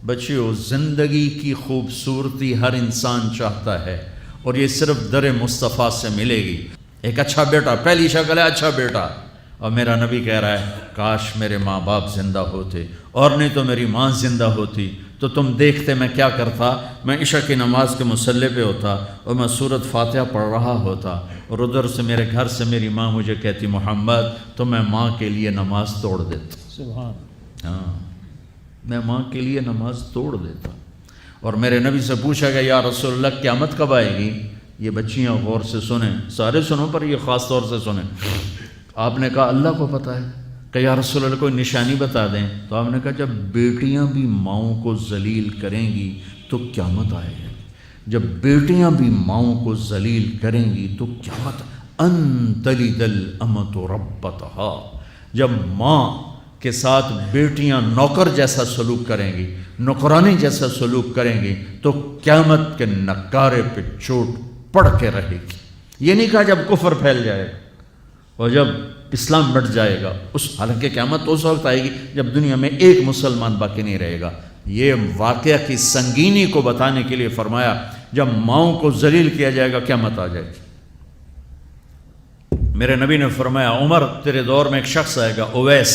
بچیوں زندگی کی خوبصورتی ہر انسان چاہتا ہے، اور یہ صرف در مصطفیٰ سے ملے گی۔ ایک اچھا بیٹا، پہلی شکل ہے اچھا بیٹا، اور میرا نبی کہہ رہا ہے کاش میرے ماں باپ زندہ ہوتے، اور نہیں تو میری ماں زندہ ہوتی تو تم دیکھتے میں کیا کرتا۔ میں عشاء کی نماز کے مصلی پہ ہوتا اور میں سورۃ فاتحہ پڑھ رہا ہوتا، اور ادھر سے میرے گھر سے میری ماں مجھے کہتی محمد، تو میں ماں کے لیے نماز توڑ دیتا۔ سبحان۔ ہاں، میں ماں کے لیے نماز توڑ دیتا۔ اور میرے نبی سے پوچھا گیا یا رسول اللہ قیامت کب آئے گی؟ یہ بچیاں غور سے سنیں، سارے سنو پر یہ خاص طور سے سنیں۔ آپ نے کہا اللہ کو پتہ ہے، کہ یا رسول اللہ کوئی نشانی بتا دیں۔ تو آپ نے کہا جب بیٹیاں بھی ماؤں کو ذلیل کریں گی تو قیامت آئے گی۔ جب بیٹیاں بھی ماؤں کو ذلیل کریں گی تو قیامت، ان تلد الامۃ ربتہا، جب ماں کے ساتھ بیٹیاں نوکر جیسا سلوک کریں گی، نوکرانی جیسا سلوک کریں گی تو قیامت کے نکارے پہ چوٹ پڑ کے رہے گی۔ یہ نہیں کہا جب کفر پھیل جائے گا اور جب اسلام بٹ جائے گا، حالانکہ قیامت تو اس وقت آئے گی جب دنیا میں ایک مسلمان باقی نہیں رہے گا۔ یہ واقعہ کی سنگینی کو بتانے کے لیے فرمایا جب ماؤں کو ذلیل کیا جائے گا قیامت آ جائے گی۔ میرے نبی نے فرمایا عمر تیرے دور میں ایک شخص آئے گا اویس،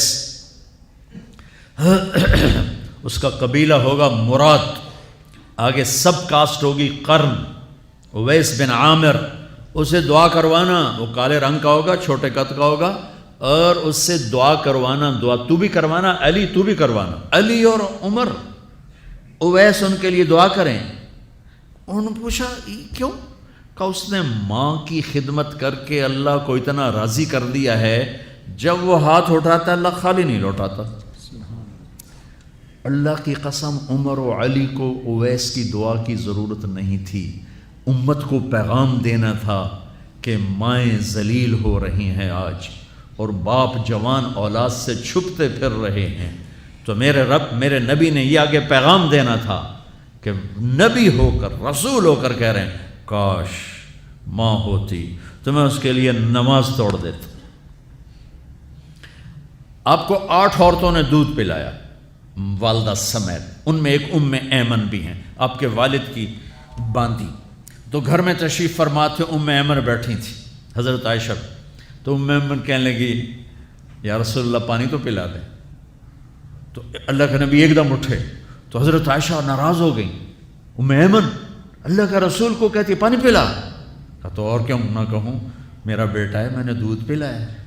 اس کا قبیلہ ہوگا مراد، آگے سب کاسٹ ہوگی قرن، اویس بن عامر، اسے دعا کروانا، وہ کالے رنگ کا ہوگا، چھوٹے قد کا ہوگا، اور اس سے دعا کروانا، دعا تو بھی کروانا، علی تو بھی کروانا، علی اور عمر، اویس ان کے لیے دعا کریں۔ انہوں نے پوچھا کیوں؟ کہ اس نے ماں کی خدمت کر کے اللہ کو اتنا راضی کر دیا ہے، جب وہ ہاتھ اٹھاتا اللہ خالی نہیں لوٹاتا۔ اللہ کی قسم عمر و علی کو اویس کی دعا کی ضرورت نہیں تھی، امت کو پیغام دینا تھا کہ مائیں ذلیل ہو رہی ہیں آج، اور باپ جوان اولاد سے چھپتے پھر رہے ہیں، تو میرے رب میرے نبی نے یہ آگے پیغام دینا تھا کہ نبی ہو کر رسول ہو کر کہہ رہے ہیں کاش ماں ہوتی تو میں اس کے لیے نماز توڑ دیتا۔ آپ کو 8 عورتوں نے دودھ پلایا والدہ سمیت، ان میں ایک ایمن بھی ہیں، آپ کے والد کی باندی۔ تو گھر میں تشریف فرما تھے، ایمن بیٹھی تھی حضرت عائشہ، تو ایمن کہنے لگی یا رسول اللہ پانی تو پلا دیں۔ تو اللہ کے نبی ایک دم اٹھے، تو حضرت عائشہ ناراض ہو گئی، ایمن اللہ کا رسول کو کہتی پانی پلا، تو اور کیوں نہ کہوں، میرا بیٹا ہے، میں نے دودھ پلایا ہے۔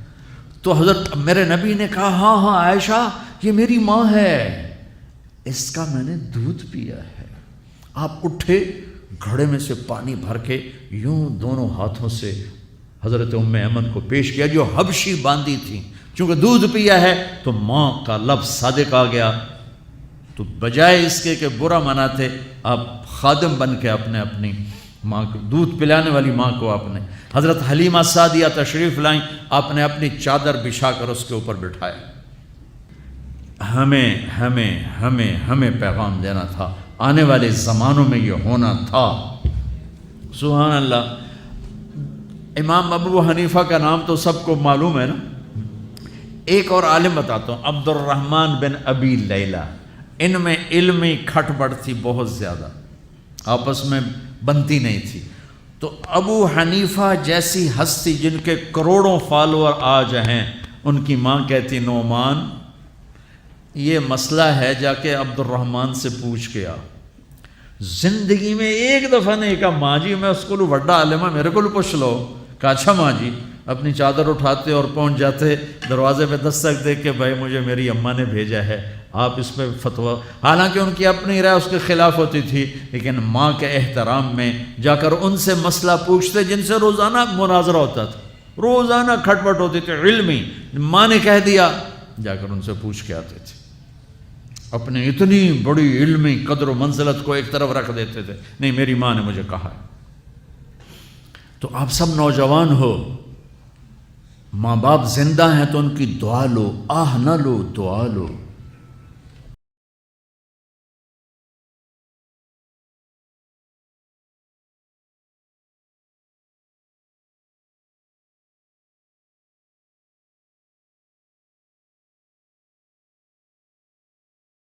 تو حضرت میرے نبی نے کہا ہاں عائشہ یہ میری ماں ہے، اس کا میں نے دودھ پیا ہے۔ آپ اٹھے، گھڑے میں سے پانی بھر کے یوں دونوں ہاتھوں سے حضرت ایمن کو پیش کیا جو حبشی باندی تھی، چونکہ دودھ پیا ہے تو ماں کا لفظ صادق آ گیا، تو بجائے اس کے کہ برا مناتے، آپ خادم بن کے اپنی ماں کو دودھ پلانے والی ماں کو آپ نے، حضرت حلیمہ سعدیہ تشریف لائیں، آپ نے اپنی چادر بچھا کر اس کے اوپر بٹھایا۔ ہمیں پیغام دینا تھا، آنے والے زمانوں میں یہ ہونا تھا۔ سبحان اللہ۔ امام ابو حنیفہ کا نام تو سب کو معلوم ہے نا، ایک اور عالم بتاتا ہوں، عبد الرحمن بن ابی لیلہ، ان میں علمی کھٹ بڑھ تھی بہت زیادہ، آپس میں بنتی نہیں تھی۔ تو ابو حنیفہ جیسی ہستی جن کے کروڑوں فالوور آج ہیں، ان کی ماں کہتی نعمان یہ مسئلہ ہے، جا کے عبد الرحمن سے پوچھ کے آ۔ زندگی میں ایک دفعہ نہیں کہا ماں جی میں اس کو وڈا عالمہ میرے کو پوچھ لو، کہا اچھا ماں جی، اپنی چادر اٹھاتے اور پہنچ جاتے، دروازے پہ دستک دے کے بھائی مجھے میری اماں نے بھیجا ہے، آپ اس پہ فتویٰ، حالانکہ ان کی اپنی رائے اس کے خلاف ہوتی تھی، لیکن ماں کے احترام میں جا کر ان سے مسئلہ پوچھتے جن سے روزانہ مناظرہ ہوتا تھا، روزانہ کھٹ پٹ ہوتی تھی علمی، ماں نے کہہ دیا جا کر ان سے پوچھ کے آتے تھے، اپنی اتنی بڑی علمی قدر و منزلت کو ایک طرف رکھ دیتے تھے، نہیں میری ماں نے مجھے کہا ہے۔ تو آپ سب نوجوان ہو، ماں باپ زندہ ہیں تو ان کی دعا لو، آہ نہ لو، دعا لو۔